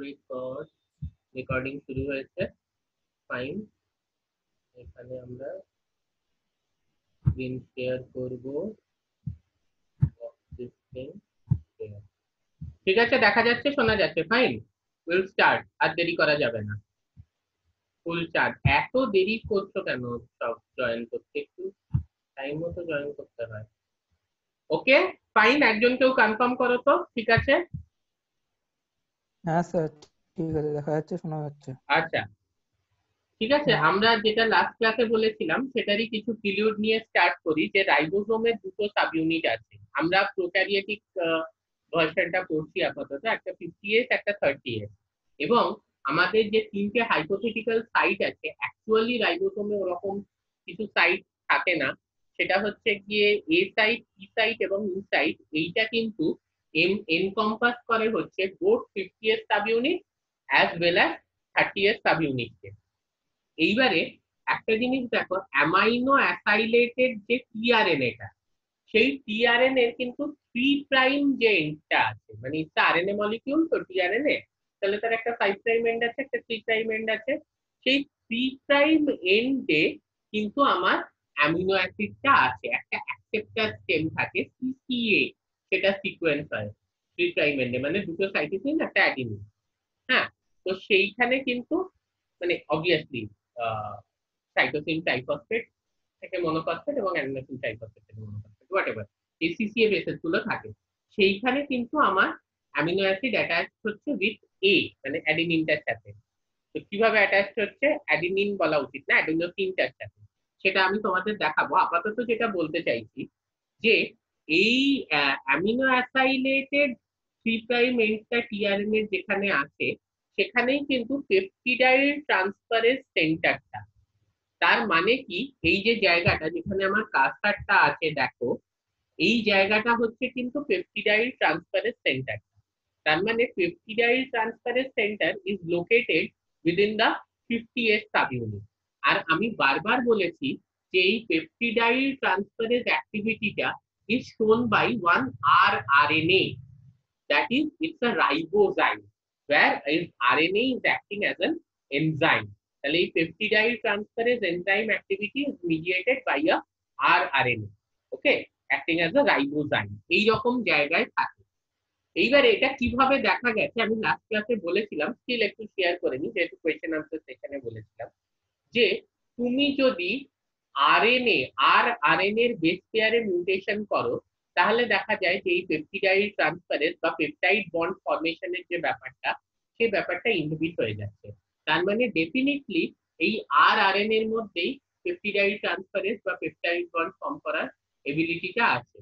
Record recording শুরু হয়েছে। Fine, এখানে আমরা স্ক্রিন শেয়ার করব। ঠিক আছে, দেখা যাচ্ছে, শোনা যাচ্ছে। Fine, will start. আর দেরি করা যাবে না। Full charge. এত দেরি করছো কেন? সব জয়েন করতে একটু টাইম মতো জয়েন করতে হয়। ওকে, ফাইন, একজন কেউ কনফার্ম করো তো। ঠিক আছে, হ্যাঁ স্যার, ঠিক আছে, দেখা যাচ্ছে, শোনা যাচ্ছে। আচ্ছা ঠিক আছে। আমরা যেটা লাস্ট ক্লাসে বলেছিলাম সেটারই কিছু প্রিলিউড নিয়ে স্টার্ট করি, যে রাইবোজোমের দুটো সাব ইউনিট আছে। আমরা প্রোক্যারিওটিক ভার্সনটা পড়ছি আপাতত, একটা 50S একটা 30S। এবং আমাদের যে তিনটে হাইপোথেটিক্যাল সাইট আছে, অ্যাকচুয়ালি রাইবোজোমে ওরকম কিছু সাইট থাকে না। সেটা হচ্ছে গিয়ে এ সাইট, ই সাইট এবং ইউ সাইট। এইটা কিন্তু এনকম্পাস করে হচ্ছে both 50S subunit as well as 30S সাব ইউনিটকে। এইবারে একটা জিনিস দেখো, অ্যামাইনো অ্যাসাইলেটেড যে টিআরএনএটা, সেই টিআরএন এর কিন্তু 3' যে এন্ডটা আছে, মানে ইটস আরএনএ মলিকিউল তো টিআরএনএ, তাহলে তার একটা 5' এন্ড আছে, একটা 3' এন্ড আছে। সেই 3' এন্ডে কিন্তু আমার অ্যামিনো অ্যাসিডটা আছে, একটা অ্যাকসেপ্টার চেন থাকে সিসিএ, সেটা সিকোয়েন্স হয় 3' এন্ডে, মানে দুটো সাইটোসিন একটা অ্যাডিনিন। হ্যাঁ, তো সেইখানে কিন্তু মানে অবভিয়াসলি সাইটোসিন ট্রাইফসফেট থেকে মনোফসফেট এবং অ্যাডিনোসিন ট্রাইফসফেট থেকে মনোফসফেট, হোয়াটএভার এই সিসিএ বেসেস গুলো থাকে। সেইখানে কিন্তু আমার অ্যামিনো অ্যাসিড অ্যাটাচ হচ্ছে উইথ এ, মানে অ্যাডিনিনটার সাথে। তো কিভাবে অ্যাটাচ হচ্ছে, অ্যাডিনিন বলা উচিত না, অ্যাডিনোসিনটার সাথে, সেটা আমি তোমাদের দেখাবো। আপাতত যেটা বলতে চাইছি, যে এই অ্যামিনো অ্যাসাইলেটেড 3' এন্ডটা টিআরএনএ যেখানে আছে, সেখানেই কিন্তু পেপটিডাইল ট্রান্সফারেজ সেন্টারটা। তার মানে কি, এই যে জায়গাটা যেখানে আমার কার্সারটা আছে দেখো, এই জায়গাটা হচ্ছে কিন্তু পেপটিডাইল ট্রান্সফারেজ সেন্টার। তার মানে peptidyl transferase centre is located within the 50S subunit. আর আমি বারবার বলেছি যে এই পেপটিডাইল ট্রান্সফারেজ অ্যাক্টিভিটিটা is shown by one rRNA, that is it's a ribozyme where is RNA is acting as an enzyme. তাহলে এই peptidyl transferase enzyme activity is mediated by a rRNA, okay, acting as a ribozyme. এই রকম জায়গায় থাকে। এইবার এটা কিভাবে দেখা গেছে আমি লাস্ট ক্লাসে বলেছিলাম, স্টিল একটু শেয়ার করে নি, যেহেতু কোয়েশ্চেন আনসার সেখানে বলেছিলাম, যে তুমি যদি আরএনএ আর আরএনএ এর বেস পেয়ারে মিউটেশন করো, তাহলে দেখা যায় যে এই পেপটিডাইল ট্রান্সফারেন্স বা পেপটাইড বন্ড ফরমেশনের যে ব্যাপারটা, সেই ব্যাপারটা ইনহিবিট হয়ে যাচ্ছে। তার মানে ডেফিনেটলি এই আরএনএ এর মধ্যেই পেপটিডাইল ট্রান্সফারেন্স বা পেপটাইড বন্ড ফর্ম করার এবিলিটিটা আছে।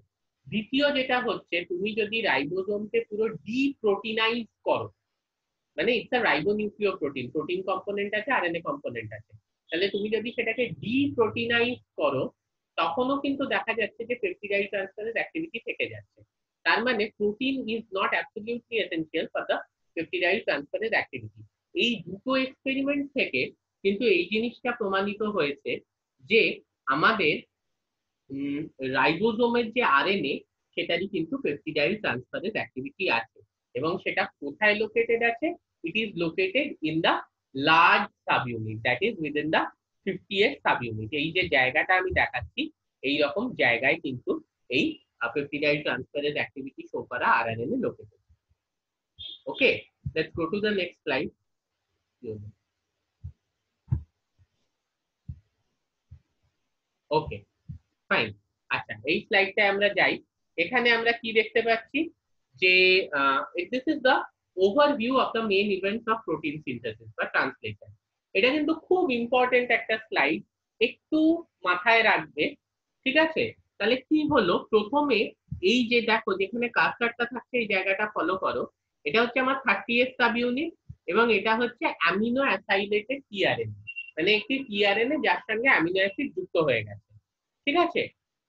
দ্বিতীয় যেটা হচ্ছে, তুমি যদি রাইবোজোমকে পুরো ডিপ্রোটিনাইজ করো, মানে ইটস আ রাইবোনিউক্লিওপ্রোটিন, প্রোটিন কম্পোনেন্ট আছে, আরএনএ কম্পোনেন্ট আছে, তাহলে তুমি যদি সেটাকে ডিপ্রোটিনাইজ করো, তখনও কিন্তু দেখা যাচ্ছে যে পেপটিডাইল ট্রান্সফারের অ্যাক্টিভিটি থেকে যাচ্ছে। তার মানে protein is not absolutely essential for the peptidyl ট্রান্সফারের অ্যাক্টিভিটি। এই দুটো এক্সপেরিমেন্ট থেকে কিন্তু এই জিনিসটা প্রমাণিত হয়েছে যে আমাদের রাইবোজোমের যে আরএনএ, সেটারই কিন্তু পেপটিডাইল ট্রান্সফারেজ অ্যাক্টিভিটি আছে। এবং সেটা কোথায় লোকেটেড আছে? It is located in the large subunit, that is within the 50S subunit. এই যে জায়গাটা আমি দেখাচ্ছি, এই রকম জায়গায় কিন্তু এই পেপটিডাইল ট্রান্সফারেজ অ্যাক্টিভিটি শো করা RNA located. Okay, let's go to the next slide. Okay, fine. আচ্ছা, এই স্লাইডটা আমরা যাই। এখানে আমরা কি দেখতে পাচ্ছি, যে this is the overview of the main events of protein synthesis বা ট্রান্সলেশন। এটা কিন্তু খুব ইম্পর্টেন্ট একটা স্লাইড, একটু মাথায় রাখবে। ঠিক আছে, তাহলে কি হলো, প্রথমে এই যে দেখো যেখানে কার্সারটা থাকছে, এই জায়গাটা ফলো করো। এটা হচ্ছে আমার 30S সাব ইউনিট, এবং এটা হচ্ছে অ্যামিনো অ্যাসাইলেটেড টিআরএনএ, মানে একটি টিআরএনএ যার সঙ্গে অ্যামিনো অ্যাসিড যুক্ত হয়ে গেছে। ঠিক আছে,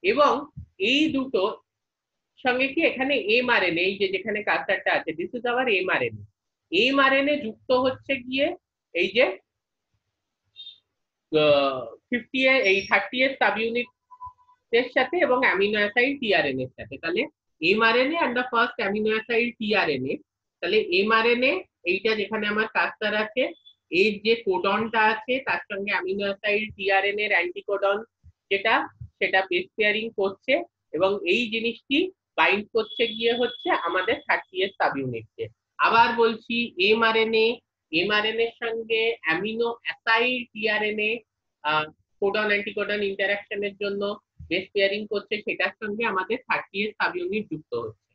এবং এই দুটো সঙ্গে কি এখানে এমআরএনএ, এই যে যেখানে কার্সারটা আছে, this is our mRNA. MRNA যুক্ত হচ্ছে গিয়ে এই যে 50 এই 30S সাব ইউনিট এর সাথে এবং অ্যামিনো অ্যাসাইড টিআরএনএ এর সাথে। তাহলে mRNA and the first amino acid tRNA, তাহলে এমআরএনএ এইটা যেখানে আমার কার্সার আছে, এর যে কোডনটা আছে তার সঙ্গে অ্যামিনো অ্যাসিড টিআরএনএ এর অ্যান্টিকোডন যেটা, সেটা বেস পেয়ারিং করছে এবং এই জিনিসটি বাইন্ড করছে গিয়ে হচ্ছে আমাদের 30S সাবইউনিটকে। আবার বলছি, এমআরএনএ এর সঙ্গে amino acid tRNA codon anticodon ইন্টারাকশনের জন্য বেস পেয়ারিং করছে, সেটার সঙ্গে আমাদের 30S সাবইউনিট যুক্ত হচ্ছে।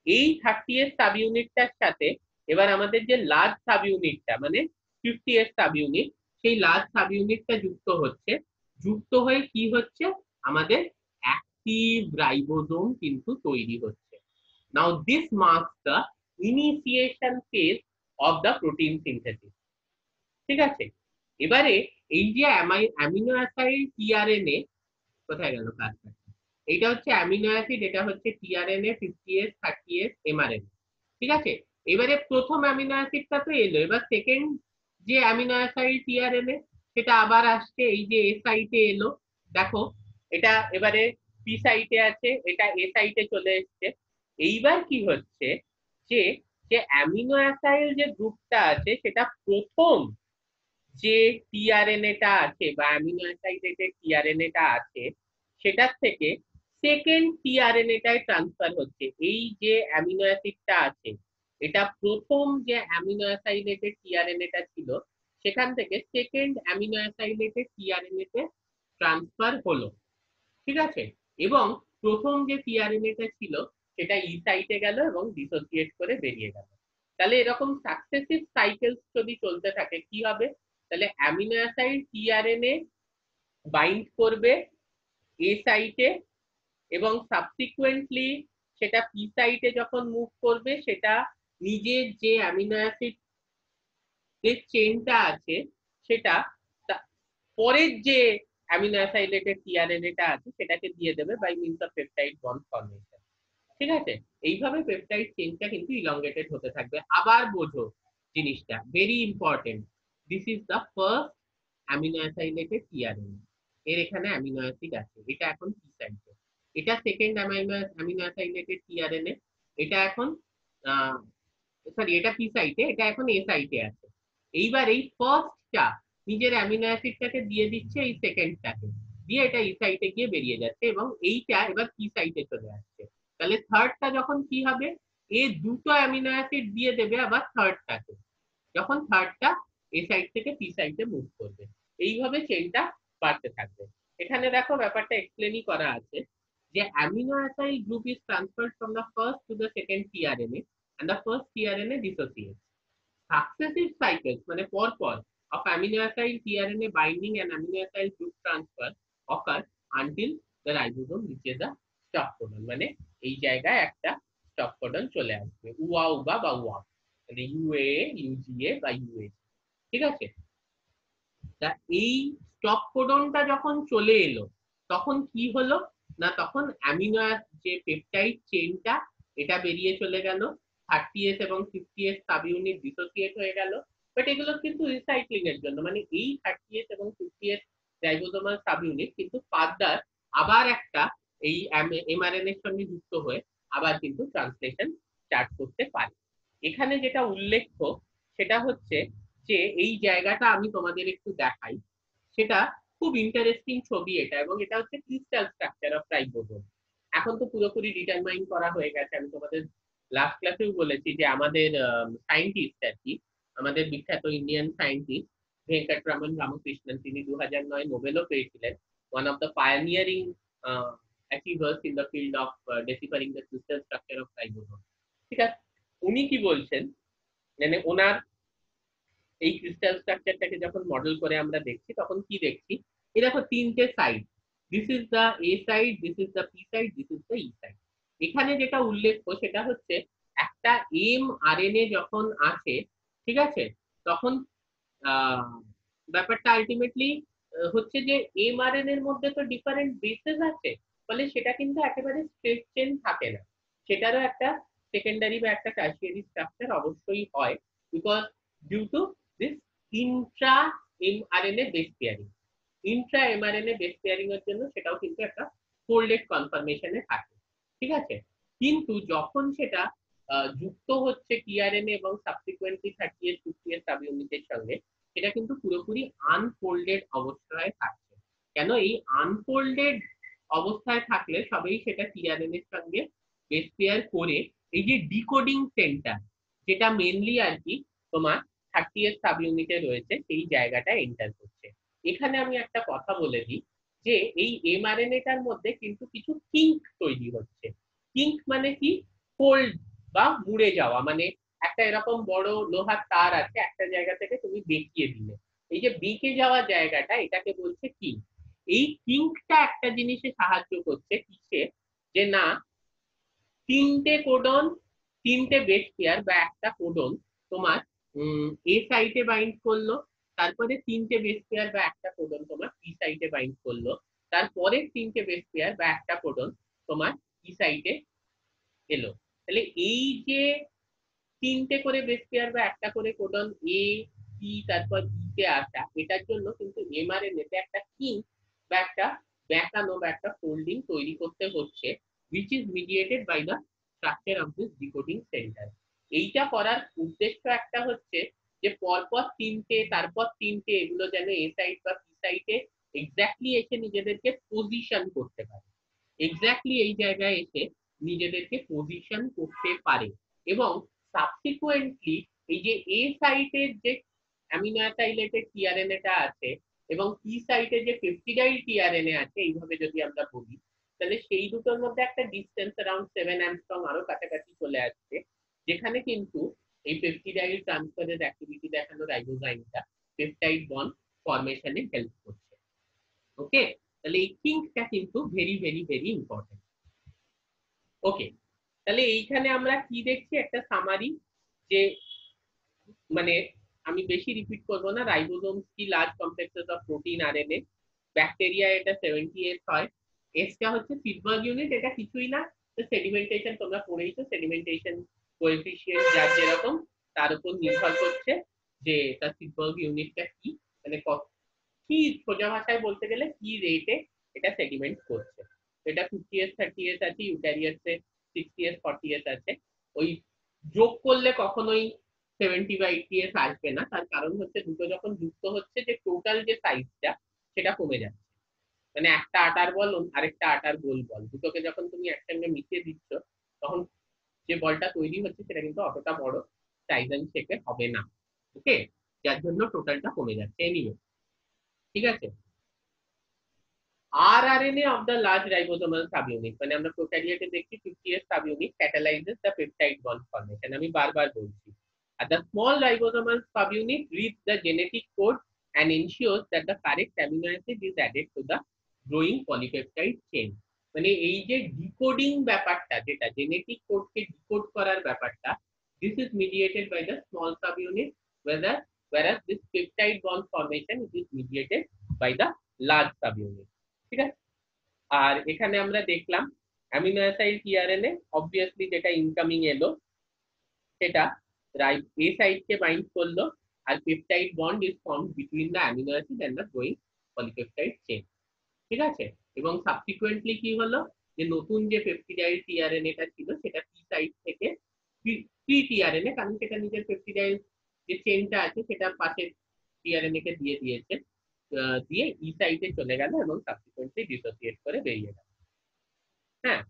এই 30S সাবইউনিটটার সাথে এবার আমাদের যে লার্জ সাবইউনিটটা মানে 50S সাবইউনিট, সেই লার্জ সাবইউনিটটা যুক্ত হচ্ছে। যুক্ত হয়ে কি হচ্ছে, আমাদের অ্যাক্টিভ রাইবোজোম কিন্তু তৈরি হচ্ছে। Now this marks the initiation phase of the protein synthesis. ঠিক আছে, এবারে এই যে অ্যামিনো অ্যাসিড টিআরএনএ, কোথায় গেল কাজটা, এইটা হচ্ছে অ্যামিনো অ্যাসিড, এটা হচ্ছে টিআরএনএ 50S 30S এমআরএনএ। ঠিক আছে, এবারে প্রথম অ্যামিনো অ্যাসিডটা তো এলো, এবার সেকেন্ড যে অ্যামিনো অ্যাসিড টিআরএনএ সেটা আবার আসছে, এই যে এ সাইটে এলো। দেখো, এটা এবারে পি সাইটে আছে, এটা এ সাইটে চলে এসছে। এইবার কি হচ্ছে, যে যে অ্যামিনো অ্যাসিড যে গ্রুপটা আছে সেটা প্রথম যে টিআরএনএটা আছে বা অ্যামিনো অ্যাসিডের যে টিআরএনএটা আছে সেটার থেকে সেকেন্ড টিআরএনএটায় ট্রান্সফার হচ্ছে। এই যে অ্যামিনো অ্যাসিডটা আছে, এটা প্রথম যে অ্যামিনো অ্যাসিডের টিআরএনএটা ছিল সেখান থেকে সেকেন্ড অ্যামিনো অ্যাসিডের টিআরএনএতে ট্রান্সফার হলো। ঠিক আছে, এবং প্রথম যে টিআরএনএটা ছিল সেটা ই সাইটে গেল এবং ডিসোসিয়েট করে বেরিয়ে গেল। তাহলে এরকম সাকসেসিভ সাইকেলস যদি চলতে থাকে কি হবে, তাহলে অ্যামিনো অ্যাসিড টিআরএনএ বাইন্ড করবে এ সাইটে এবং সাবসিকুয়েন্টলি সেটা পি সাইটে যখন মুভ করবে, সেটা নিজের যে অ্যামিনো অ্যাসিড যে চেনটা আছে সেটা পরের যে অ্যামিনো অ্যাসিডের টিআরএনএটা আছে সেটাকে দিয়ে দেবে by means of peptide bond formation. ঠিক আছে, এইভাবে পেপটাইড চেইনটা কিন্তু ইলংগেটেড হতে থাকবে। আবার বোঝো জিনিসটা very important, this is the first amino অ্যাসিডের টিআরএনএ, এর এখানে অ্যামিনো অ্যাসিড আছে, এটা এখন পি সাইটে। এটা সেকেন্ড অ্যামিনো অ্যাসিডের টিআরএনএ, এটা এখন সরি এটা পি সাইটে, এটা এখন এ সাইটে আছে। এইবার এই ফার্স্টটা নিজের অ্যামিনো অ্যাসিডটাকে দিয়ে দিচ্ছে এই সেকেন্ডটাকে, দিয়ে এটা ই সাইটে গিয়ে বেরিয়ে যাচ্ছে এবং এইটা এবার পি সাইটে চলে আসছে। তাহলে থার্ডটা যখন কি হবে, এ দুটো অ্যামিনো অ্যাসিড দিয়ে দেবে আবার থার্ডটাকে, যখন থার্ডটা এ সাইড থেকে পি সাইডে মুভ করবে। এইভাবে চেনটা বাড়তে থাকবে। এখানে দেখো ব্যাপারটা এক্সপ্লেনই করা আছে যে amino acid group is transferred from the first to the second tRNA and the first tRNA dissociates. Successive cycles মানে পরপর of amino acid tRNA binding and amino acid group transfer occur until the ribosome reaches the stop codon, মানে এই জায়গায় একটা stop codon চলে আসবে, উয়া উবা বা উয়া, মানে ইউএ ইউজিএ বা ইউএ। ঠিক আছে, তা এই স্টপ কোডনটা যখন চলে এলো তখন কি হলো না, তখন অ্যামিনো যে পেপটাইড চেইনটা এটা বেরিয়ে চলে গেল, 30S এবং 50S সাবইউনিট ডিসোসিয়েট হয়ে গেল। বাট এগুলো কিন্তু রিসাইক্লিং এর জন্য, মানে এই 30S এবং 50S রাইবোজোমাল সাবইউনিট কিন্তু ফার্দার আবার একটা এই এমআরএনএ এর সঙ্গে যুক্ত হয়ে আবার কিন্তু ট্রান্সলেশন স্টার্ট করতে পারে। এখানে যেটা উল্লেখ্য সেটা হচ্ছে যে এই জায়গাটা আমি তোমাদের একটু দেখাই, সেটা খুব ইন্টারেস্টিং ছবি এটা, এবং এটা হচ্ছে ক্রিস্টাল স্ট্রাকচার অফ রাইবোজোম। এখন তো পুরোপুরি ডিটারমাইন করা হয়ে গেছে, আমি তোমাদের লাস্ট ক্লাসেও বলেছি যে আমাদের সায়েন্টিস্ট আর কি, আমাদের বিখ্যাত ইন্ডিয়ান সায়েন্টিস্ট ভেঙ্কটরামন রামকৃষ্ণন, তিনি 2009 নোবেলও পেয়েছিলেন, one of the pioneering achievers in the field of deciphering the crystal structure of ribosome. ঠিক আছে, উনি কি বলছেন, মানে ওনার এই ক্রিস্টাল স্ট্রাকচারটাকে যখন মডেল করে আমরা দেখছি তখন কি দেখছি, এই দেখো তিনটে side, this is the A side, this is the P side, this is the E side. এখানে যেটা উল্লেখ্য সেটা হচ্ছে একটা এমআরএনএ যখন আসে, ঠিক আছে, তখন ব্যাপারটা আলটিমেটলি হচ্ছে যে এমআরএনএ এর মধ্যে তো ডিফারেন্ট বেসেস আছে, ফলে সেটা কিন্তু একেবারে স্ট্রেট চেন থাকে না, সেটারও একটা সেকেন্ডারি বা একটা টার্সিয়ারি স্ট্রাকচার অবশ্যই হয়, because due to this intra mRNA base pairing. Intra mRNA base pairing এর জন্য সেটাও কিন্তু একটা ফোল্ডেড কনফার্মেশনে থাকে। ঠিক আছে, কিন্তু যখন সেটা যুক্ত হচ্ছে টিআরএনএ এবং সাবসিকুয়েন্টলি 30s 50s সাব ইউনিটের সঙ্গে, সেটা কিন্তু পুরোপুরি আনফোল্ডেড অবস্থায় থাকছে। কেন এই আনফোল্ডেড অবস্থায় থাকলে সবেই সেটা টিআরএন এর সঙ্গে বেস পেয়ার করে এই যে ডিকোডিং সেন্টার, যেটা মেনলি আর কি তোমার 30s সাব ইউনিটে রয়েছে, সেই জায়গাটা এন্টার করছে। এখানে আমি একটা কথা বলে দিই যে এই এমআরএনএটার মধ্যে কিন্তু কিছু কিঙ্ক তৈরি হচ্ছে। কিঙ্ক মানে কি? ফোল্ড বা মুড়ে যাওয়া, মানে একটা এরকম বড় লোহার তার আছে, একটা জায়গা থেকে তুমি বেঁকিয়ে দিলে, এই যে বেঁকে যাওয়া জায়গাটা, এটাকে বলছে কিঙ্ক। এই কিঙ্কটা একটা জিনিসে সাহায্য করছে, কিসে? যে না, তিনটে কোডন, তিনটে বেস পেয়ার বা একটা কোডন তোমার এ সাইটে বাইন্ড করলো, তারপরে তিনটে বেস পেয়ার বা একটা কোডন তোমার পি সাইটে বাইন্ড করলো, তারপরে তিনটে বেস পেয়ার বা একটা কোডন তোমার ই সাইটে এলো। তাহলে এই যে তিনটে করে বেস পেয়ার বা একটা করে কোডন এ পি তারপর ই তে আসা, এটার জন্য কিন্তু এমআরএনএ তে একটা কিঙ্ক বা একটা বেঁকানো বা একটা ফোল্ডিং তৈরি করতে হচ্ছে, which is mediated by the structure of this decoding center. এইটা করার উদ্দেশ্য একটা হচ্ছে যে পরপর তিনটে তারপর তিনটে এগুলো যেন এ সাইড বা পি সাইডে এক্স্যাক্টলি এসে নিজেদেরকে পজিশন করতে পারে, এক্স্যাক্টলি এই জায়গায় এসে নিজেদেরকে পজিশন করতে পারে। এবং সাবসিকুয়েন্টলি এই যে এ সাইটের যে অ্যামিনো অ্যাসাইলেটেড টিআরএনএটা আছে এবং পি সাইটে যে পেপটিডাইল টিআরএনএ আছে, এইভাবে যদি আমরা বলি, তাহলে সেই দুটোর মধ্যে একটা ডিস্টেন্স অ্যারাউন্ড 7 অ্যাংস্ট্রম আরো কাছাকাছি চলে আসছে, যেখানে কিন্তু এই পেপটিডাইল ট্রান্সফারের অ্যাক্টিভিটি দেখানো রাইবোজাইমটা পেপটাইড বন্ড ফরমেশনে হেল্প করছে। ওকে, তাহলে এই কিঙ্কটা কিন্তু ভেরি ভেরি ভেরি ইম্পর্টেন্ট। ওকে, তাহলে এইখানে আমরা কি দেখছি? একটা সামারি, যে মানে আমি বেশি রিপিট করব না। রাইবোসোমস কি? Large complexes of protein RNA. Bacteria এটা 70s হয়। এসটা হচ্ছে ফিডবার্গ ইউনিট, এটা কিছুই না, সেডিমেন্টেশন তোমরা পড়েইছো, সেডিমেন্টেশন কোএফিসিয়েন্ট যার যেরকম তার উপর নির্ভর করছে যে তার ফিডবার্গ ইউনিটটা কি, মানে কি সোজা ভাষায় বলতে গেলে কি রেটে এটা সেডিমেন্ট করছে। এটা 50s 30s আছে, ইউক্যারিওটসে 60s 40s আছে। ওই যোগ করলে কখনোই 70 বা 80s আসবে না, তার কারণ হচ্ছে দুটো যখন যুক্ত হচ্ছে, যে টোটাল যে সাইজটা সেটা কমে যাচ্ছে। মানে একটা আটার বল আরেকটা আটার গোল বল, দুটোকে যখন তুমি একসঙ্গে মিশিয়ে দিচ্ছ, তখন যে বলটা তৈরি হচ্ছে সেটা কিন্তু অতটা বড় সাইজ এন্ড শেপে হবে না। ওকে, যার জন্য টোটালটা কমে যাচ্ছে। এনিওয়ে, ঠিক আছে। rRNA of the large ribosomal subunit, মানে আমরা প্রোক্যারিওটে দেখছি 50s subunit catalyzes the peptide bond formation, আমি বারবার বলছি। আর the small ribosomal subunit reads the genetic code and ensures that the correct amino acid is added to the growing polypeptide chain। মানে এই যে decoding ব্যাপারটা, যেটা জেনেটিক কোডকে ডিকোড করার ব্যাপারটা, this is mediated by the small subunit, whereas this peptide bond formation is mediated by the large subunit। ঠিক আছে। আর এখানে আমরা দেখলাম অ্যামিনো অ্যাসাইড টিআরএনএ অবভিয়াসলি যেটা ইনকামিং এলো সেটা এ সাইডকে বাইন্ড করলো, আর peptide bond is formed between the amino acid and the growing polypeptide chain. ঠিক আছে। এবং সাবসিকুয়েন্টলি কি হলো, যে নতুন যে পেপটিডাইল টিআরএনএটা ছিল সেটা পি সাইড থেকে প্রি টিআরএনএ, কারণ সেটা নিজের পেপটিডাইল যে চেইনটা আছে সেটা পাশে টিআরএনএ কে দিয়ে দিয়েছে, দিয়ে ই সাইডে চলে গেল এবং সাবসিকুয়েন্টলি ডিসোসিয়েট করে বেরিয়ে গেল। হ্যাঁ,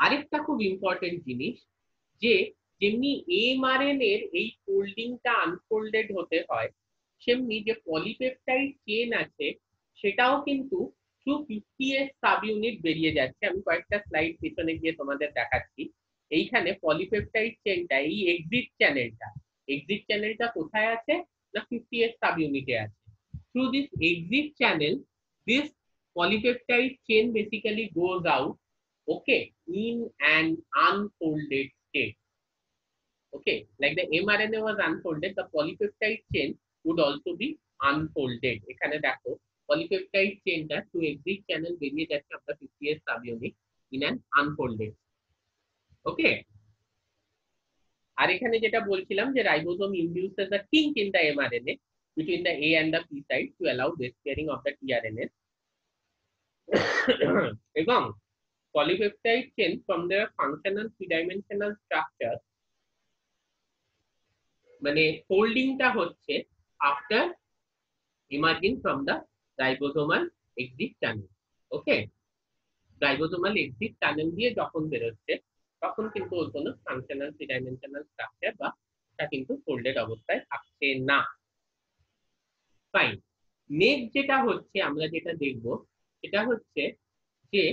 আরেকটা খুব ইম্পর্টেন্ট জিনিস, যে যেমনি এমআরএন এর এই ফোল্ডিংটা আনফোল্ডেড হতে হয়, সেমনি যে পলিপেপটাইড চেন আছে সেটাও কিন্তু থ্রু 50s সাব ইউনিট বেরিয়ে যাচ্ছে। আমি কয়েকটা স্লাইড পিছনে গিয়ে তোমাদের দেখাচ্ছি। এইখানে পলিপেপটাইড চেনটা, এই এক্সিট চ্যানেলটা কোথায় আছে? না 50s সাব ইউনিটে আছে। Through this exit channel, this polypeptide chain basically goes out, okay, in an unfolded state. Okay, like the mRNA was unfolded, the polypeptide chain would also be unfolded. এখানে দেখো polypeptide chainটা through exit channel বেরিয়ে যাচ্ছে আপনার 50s subunit in an unfolded. Okay, আর এখানে যেটা বলছিলাম যে ribosome induces a kink in the mRNA between the A and the P side to allow base pairing of the tRNA এবং polypeptide change from their functional three-dimensional structure, মানে foldingটা হচ্ছে after emerging from the ribosomal exit channel. Okay, ribosomal exit tunnel দিয়ে যখন বেরোচ্ছে তখন কিন্তু ওর কোনো functional three dimensional structure বা তা কিন্তু ফোল্ডেড অবস্থায় থাকছে না। ফাইন, নেক্সট যেটা হচ্ছে আমরা যেটা দেখব সেটা হচ্ছে যে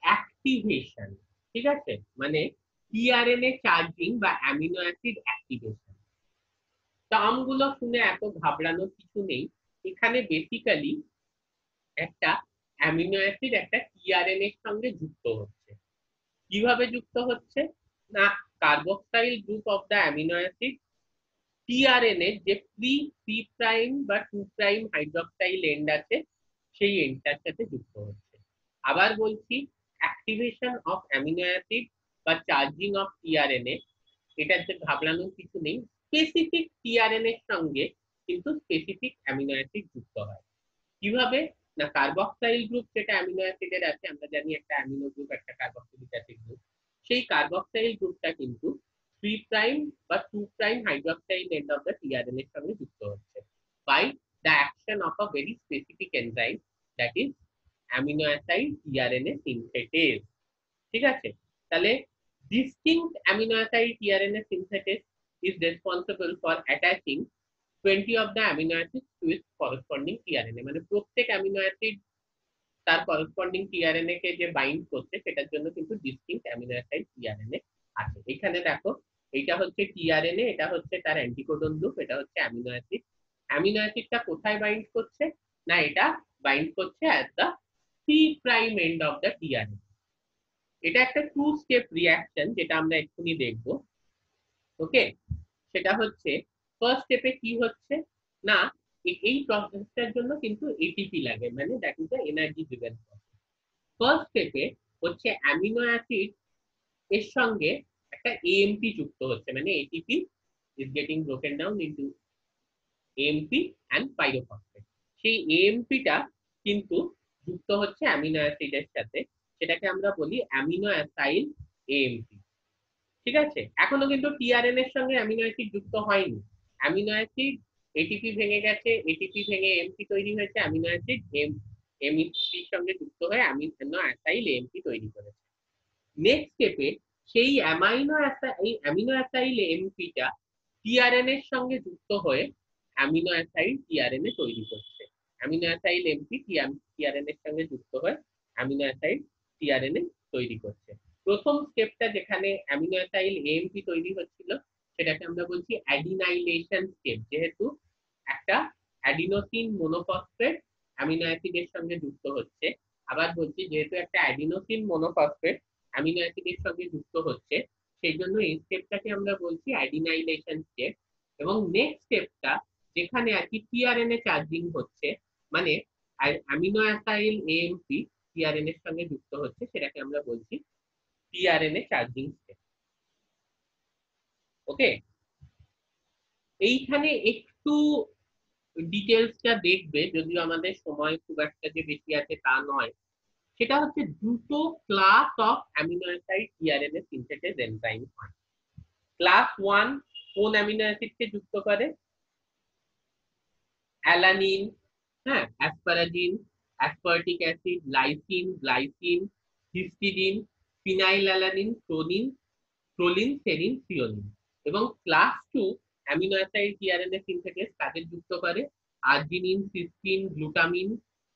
অ্যাক্টিভেশন। ঠিক আছে, মানে টিআরএনএ চার্জিং বা অ্যামিনো অ্যাসিড অ্যাক্টিভেশন। টার্মগুলো শুনে এত ঘাবড়ানোর কিছু নেই। এখানে বেসিক্যালি একটা অ্যামিনো অ্যাসিড একটা টিআরএনএ এর সঙ্গে যুক্ত হচ্ছে। কিভাবে যুক্ত হচ্ছে না, carboxyl group of the amino acid tRNA যে থ্রি প্রাইম বা 2 প্রাইম হাইড্রক্সাইল এন্ড আছে সেই এন্ডটার সাথে যুক্ত হচ্ছে। আবার বলছি, অ্যাক্টিভেশন অফ অ্যামিনো অ্যাসিড বা চার্জিং অফ টিআরএনএ, এটাতে ঘাবড়ানোর কিছু নেই। স্পেসিফিক টিআরএনএ এর সঙ্গে কিন্তু স্পেসিফিক অ্যামিনো অ্যাসিড যুক্ত হয়। কিভাবে না, কার্বক্সাইল গ্রুপ যেটা অ্যামিনো অ্যাসিডের আছে, আমরা জানি একটা অ্যামিনো গ্রুপ একটা কার্বক্সিলিক অ্যাসিড গ্রুপ, সেই কার্বক্সাইল গ্রুপটা কিন্তু 3 প্রাইম বা 2 prime hydroxyl end of the tRNA এর সঙ্গে যুক্ত হচ্ছে by the action of a very specific enzyme that is amino acid tRNA synthetase. ঠিক আছে, তাহলে distinct amino acid tRNA synthesis is responsible for attaching 20 of the amino acids to its corresponding tRNA, মানে প্রত্যেক amino acid তার corresponding tRNA কে যে bind করছে সেটার জন্য কিন্তু ডিসটিংক্ট অ্যামিনো অ্যাসিড টিআরএনএ আছে। এখানে দেখো, এটা হচ্ছে টিআরএনএ, এটা হচ্ছে তার অ্যান্টিকোডন লুপ, এটা হচ্ছে অ্যামিনো অ্যাসিড। অ্যামিনো অ্যাসিডটা কোথায় বাইন্ড করছে না, এটা বাইন্ড করছে at the 3 prime and of the tRNA. এটা একটা 2 স্টেপ রিঅ্যাকশন যেটা আমরা এক্ষুনি দেখব। ওকে, সেটা হচ্ছে ফার্স্ট স্টেপে কি হচ্ছে না, এই প্রসেসটার জন্য কিন্তু এটিপি লাগে, মানে that is the energy driven process. First স্টেপে হচ্ছে অ্যামিনো অ্যাসিড এর সঙ্গে একটা এএমপি যুক্ত হচ্ছে, মানে ATP is getting broken down into AMP and pyrophosphate. সেই এএমপিটা কিন্তু যুক্ত হচ্ছে অ্যামিনো অ্যাসিডের সাথে, সেটাকে আমরা বলি অ্যামিনো অ্যাসাইল এএমপি। ঠিক আছে, এখনো কিন্তু টিআরএনএ এর সঙ্গে অ্যামিনো অ্যাসিড যুক্ত হয়নি। অ্যামিনো অ্যাসিড এটিপি ভেঙে গেছে, এটিপি ভেঙে এমপি তৈরি হয়েছে, অ্যামিনো অ্যাসিড এমপির সঙ্গে যুক্ত হয়ে অ্যামিনো অ্যাসাইল এমপি তৈরি করেছে। নেক্সট স্টেপে সেই অ্যামিনো অ্যাসাইল এমপিটা টিআরএনএ এর সঙ্গে যুক্ত হয়ে অ্যামিনো অ্যাসাইল টিআরএনএ তৈরি করছে। অ্যামিনো অ্যাসাইল এমপি টিআরএনএ এর সঙ্গে যুক্ত হয়ে অ্যামিনো অ্যাসাইল টিআরএনএ তৈরি করছে। প্রথম স্টেপটা যেখানে অ্যামিনো অ্যাসাইল এএমপি তৈরি হচ্ছিল সেটাকে আমরা বলছি অ্যাডিনাইলেশন স্টেপ, যেহেতু একটা অ্যাডিনোসিন মোনোফসফেট অ্যামিনো অ্যাসিডের সঙ্গে যুক্ত হচ্ছে। আবার বলছি, যেহেতু একটা অ্যাডিনোসিন মোনোফসফেট অ্যামিনো অ্যাসিডের সঙ্গে যুক্ত হচ্ছে, সেই জন্য এই স্টেপটাকে আমরা বলছি অ্যাডিনাইলেশন স্টেপ। এবং নেক্সট স্টেপটা যেখানে আর কি টিআরএনএ চার্জিং হচ্ছে, মানে অ্যামিনো অ্যাসাইল এএমপি টিআরএনএ এর সঙ্গে যুক্ত হচ্ছে, সেটাকে আমরা বলছি টিআরএনএ চার্জিং স্টেপ। ওকে, এইখানে একটু ডিটেলসটা দেখবে, যদিও আমাদের সময় খুব একটা যে বেশি আছে তা নয়। সেটা হচ্ছে দুটো class of amino acid tRNA synthesis enzyme হয়। ক্লাস 1 কোন অ্যামিনো অ্যাসিডকে যুক্ত করে? অ্যালানিন, হ্যাঁ, asparagine, aspartic acid, lysine, glycine, histidine, phenylalanine, proline, serine, threonine. এবং class 2 amino acid tRNA synthesis কাদের যুক্ত করে? Arginine, cysteine, glutamine,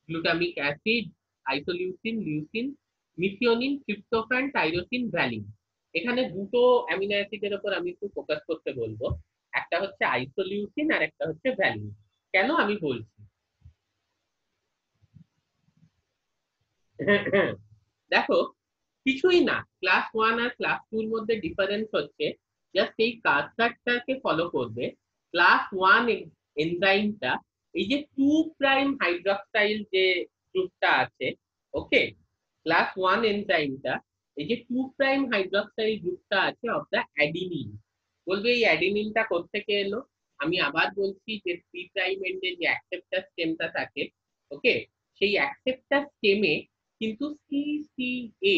glutamic acid, isoleucine, leucine, methionine, tryptophan, tyrosine, valine. এখানে দুটো অ্যামিনো অ্যাসিডের উপর আমি একটু ফোকাস করতে বলবো, একটা হচ্ছে আইসোলিউসিন আর একটা হচ্ছে ভ্যালিন। কেন আমি বলছি, দেখো, কিছুই না, ক্লাস 1 আর ক্লাস 2 এর মধ্যে ডিফারেন্স হচ্ছে জাস্ট এই কার্সারটাকে ফলো করবে। ক্লাস 1 এনজাইমটা এই যে 2 প্রাইম হাইড্রক্সাইল যে গ্রুপটা আছে, ওকে, ক্লাস 1 এনজাইমটা এই যে 2 প্রাইম হাইড্রক্সাইল গ্রুপটা আছে অফ দা অ্যাডিনিন, বলবে এই অ্যাডিনিনটা কোত্থেকে এলো? আমি আবার বলছি যে 3 প্রাইম এন্ডে যে অ্যাকসেপ্টর স্টেমটা থাকে, ওকে, সেই অ্যাকসেপ্টর স্টেমে কিন্তু CCA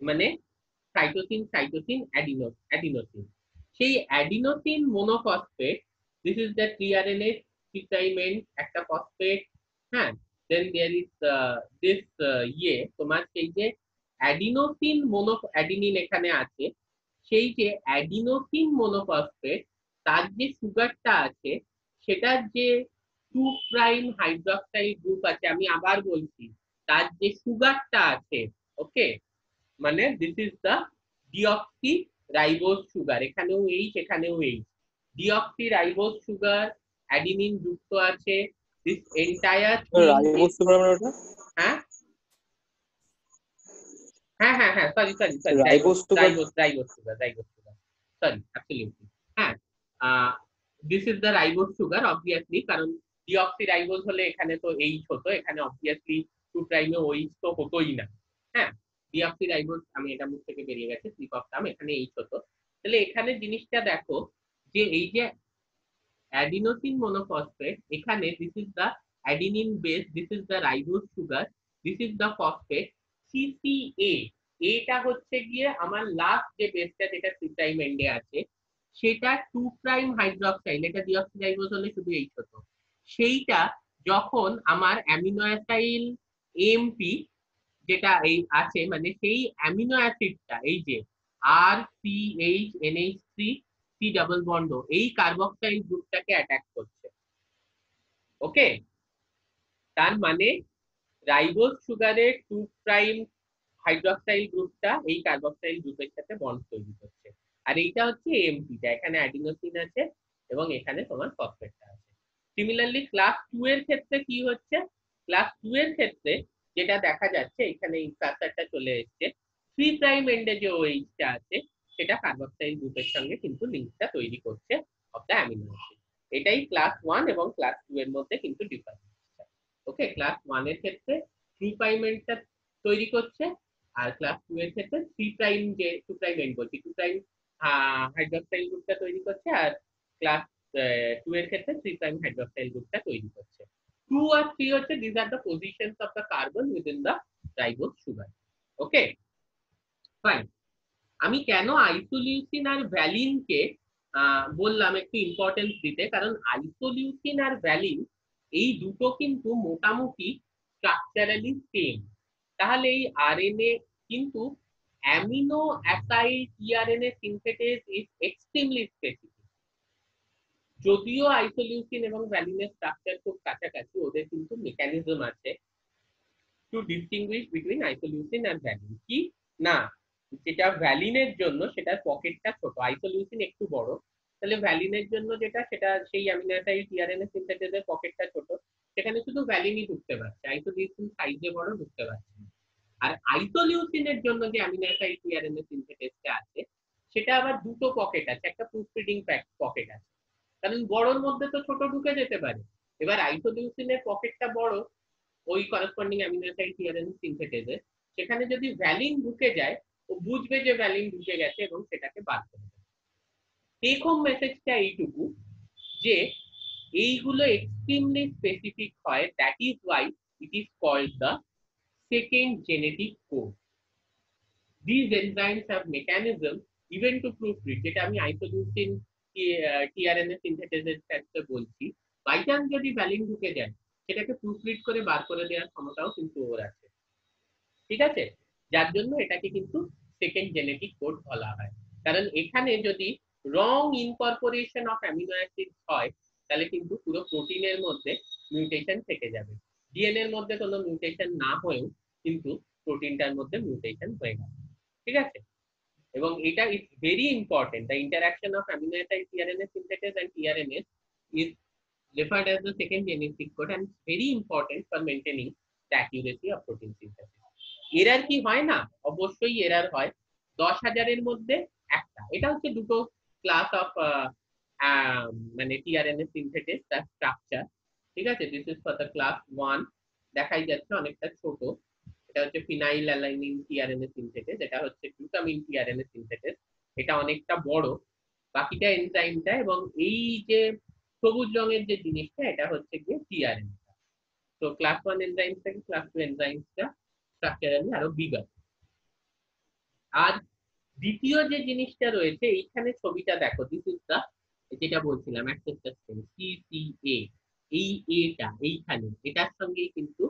মানে সাইটোসিন সাইটোসিন অ্যাডিনোসিন, সেই adenosine monophosphate, this is the tRNA 3' end একটা ফসফেট। হ্যাঁ, দেন দেয়ার ইজ দিস তোমার সেই যে অ্যাডিনোসিন অ্যাডিনিন এখানে আছে, সেই যে অ্যাডিনোসিন মনোফসফেট, তার যে সুগারটা আছে, সেটার যে 2' হাইড্রক্সাইল গ্রুপ আছে, আমি আবার বলছি, তার যে সুগারটা আছে, ওকে, মানে this is the deoxyribose sugar, এখানেও এইচ এখানেও H, deoxyribose sugar adenine যুক্ত আছে। This entire thing ribose is, sugar মানে ওটা হ্যাঁ হ্যাঁ হ্যাঁ হ্যাঁ, sorry sorry sorry, ribose sugar. Ribose sugar, sorry, absolutely, হ্যাঁ, this is the ribose sugar obviously, কারণ ডিঅক্সি রাইবোজ হলে এখানে তো এইচ হতো, এখানে অবভিয়াসলি 2' ওইচ তো হতোই না। হ্যাঁ, ডিঅক্সি রাইবোজ, আমি এটা মুখ থেকে বেরিয়ে গেছে, স্লিপ অফ টার্ম, এখানে এইচ হতো। তাহলে এখানে জিনিসটা দেখো যে এই যে অ্যাডিনোসিন মনোফসফেট, এখানে this is the adenine base, this is the ribose sugar, this is the phosphate, CCA, এটা হচ্ছে গিয়ে আমার লাস্ট যে বেসটা যেটা 3' এন্ডে আছে, সেটা 2' হাইড্রক্সাইল, এটা ডিঅক্সিরাইবোজ হলে শুধু এইচ হতো, সেইটা যখন আমার অ্যামিনো অ্যাসাইল এমপি যেটা এই আছে, মানে সেই অ্যামিনো অ্যাসিডটা, এই যে RCHNH3 C ডাবল বন্ড, এই কার্বক্সাইল গ্রুপটাকে অ্যাটাক করছে, ওকে। তার মানে রাইবোজ সুগারের 2' হাইড্রক্সাইল গ্রুপটা এই কার্বক্সাইল গ্রুপের সাথে বন্ড তৈরি করছে, আর এইটা হচ্ছে এমপিটা, এখানে অ্যাডিনোসিন আছে এবং এখানে তোমার ফসফেটটা আছে। সিমিলারলি ক্লাস 2 এর ক্ষেত্রে কি হচ্ছে, ক্লাস 2 এর ক্ষেত্রে যেটা দেখা যাচ্ছে, এখানে এই কার্সারটা চলে এসেছে, 3' এন্ডে যে ওএইচটা আছে, সেটা কার্বক্সাইল গ্রুপের সঙ্গে কিন্তু লিঙ্কটা তৈরি করছে অফ দ্য অ্যামিনো অ্যাসিড। এটাই ক্লাস 1 এবং ক্লাস 2 এর মধ্যে কিন্তু ডিফারেন্স। ওকে, ক্লাস 1 এর ক্ষেত্রে 3' এন্ডটা তৈরি করছে, আর ক্লাস 2 এর ক্ষেত্রে 3' যে 2' এন্ড বলছি, 2' হাইড্রক্সাইল গ্রুপটা তৈরি করছে, আর ক্লাস 2 এর ক্ষেত্রে 3' হাইড্রক্সাইল গ্রুপটা তৈরি করছে। 2 আর 3 হচ্ছে this are the positions of the carbon within the ribose sugar. Okay, fine. আমি কেন আইসোলিউসিন আর ভ্যালিনকে বললাম একটু ইম্পর্টেন্স দিতে, কারণ আইসোলিউসিন আর ভ্যালিন এই দুটো কিন্তু মোটামুটি স্ট্রাকচারালি সেম। তাহলে এই আরএনএ কিন্তু amino acid tRNA synthesis is extremely specific. যদিও আইসোলিউসিন এবং ভ্যালিনের স্ট্রাকচার খুব কাছাকাছি, ওদের কিন্তু মেকানিজম আছে টু ডিস্টিংগুইশ বিটুইন আইসোলিউসিন আর ভ্যালিন। কি না, যেটা ভ্যালিনের জন্য সেটার পকেটটা ছোট, আইসোলিউসিন একটু বড়, তাহলে ভ্যালিনের জন্য যেটা, সেটা সেই অ্যামিনো অ্যাসাইড টিআরএনএ সিনথেসিসের পকেটটা ছোট, সেখানে শুধু ভ্যালিনই ঢুকতে পারছে, আইসোলিউসিন সাইজে বড়, ঢুকতে পারছে না। আর আইসোলিউসিনের জন্য যে অ্যামিনো অ্যাসাইড টিআরএনএ সিনথেসিসটা আছে, সেটা আবার দুটো পকেট আছে, একটা প্রুফরিডিং পকেট আছে, কারণ বড়র মধ্যে তো ছোট ঢুকে যেতে পারে। এবার আইসোলিউসিনের পকেটটা বড়, ওই করসপন্ডিং অ্যামিনো অ্যাসিড টিআরএনএ সিনথেসিসে, সেখানে যদি ভ্যালিন ঢুকে যায়, ও বুঝবে যে ভ্যালিন ঢুকে গেছে এবং সেটাকে বার করে দেবে। টেক হোম মেসেজটা এইটুকু যে এইগুলো এক্সট্রিমলি স্পেসিফিক হয়, that is why it is called the second genetic code. These enzymes have mechanism even to proofread, যেটা আমি আইসোলিউসিন টিআরএনএ সিনথেসিসের ক্ষেত্রে বলছি, বাই চান্স যদি ভ্যালিন ঢুকে যায়, সেটাকে প্রুফরিড করে বার করে দেওয়ার ক্ষমতাও কিন্তু ওর আছে, ঠিক আছে। যার জন্য এটাকে কিন্তু সেকেন্ড জেনেটিক কোড বলা হয়, কারণ এখানে যদি রং ইনকর্পোরেশন অফ অ্যামিনো অ্যাসিড হয়, তাহলে কিন্তু পুরো প্রোটিনের মধ্যে মিউটেশন থেকে যাবে। ডিএনএ এর মধ্যে কোনো মিউটেশন না হয়েও কিন্তু প্রোটিনটার মধ্যে মিউটেশন হয়ে গেল, ঠিক আছে। এবং এটা is very important, the interaction of amino acid tRNA synthesis and tRNAs is referred as the second genetic code and very important for maintaining the accuracy of protein synthesis. Error কি হয় না? অবশ্যই এরার হয়। 10,000 এর মধ্যে একটা। এটা হচ্ছে দুটো ক্লাস অফ মানে টিআরএনএ সিনথেসিস, তার স্ট্রাকচার, ঠিক আছে। This is for the class 1, দেখাই যাচ্ছে অনেকটা ছোট। এটা হচ্ছে ফিনাইল অ্যালাইনিন টিআরএনএ সিনথেসিস, এটা হচ্ছে গ্লুটামিন টিআরএনএ সিনথেসিস, এটা অনেকটা বড়, বাকিটা এনজাইমটা, এবং এই যে সবুজ রঙের যে জিনিসটা, এটা হচ্ছে গিয়ে টিআরএনএ। তো ক্লাস 1 এনজাইমস থেকে ক্লাস 2 এনজাইমসটা স্ট্রাকচারালি আরো বিগার। আর দ্বিতীয় যে জিনিসটা রয়েছে এইখানে ছবিটা দেখো, দিস ইজ দা, যেটা বলছিলাম অ্যাক্সেপ্টার স্টেম সিসিএ, এই এটা এইখানে এটার সঙ্গেই কিন্তু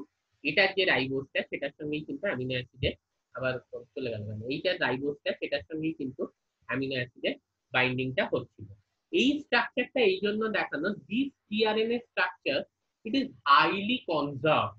এটার যে রাইবোজটা সেটার সঙ্গেই কিন্তু অ্যামিনো অ্যাসিডের আবার চলে গেল, মানে এইটার রাইবোজটা সেটার সঙ্গেই কিন্তু অ্যামিনো অ্যাসিডের বাইন্ডিংটা হচ্ছিল। এই স্ট্রাকচারটা এই জন্য দেখানো, this tRNA structure it is highly conserve,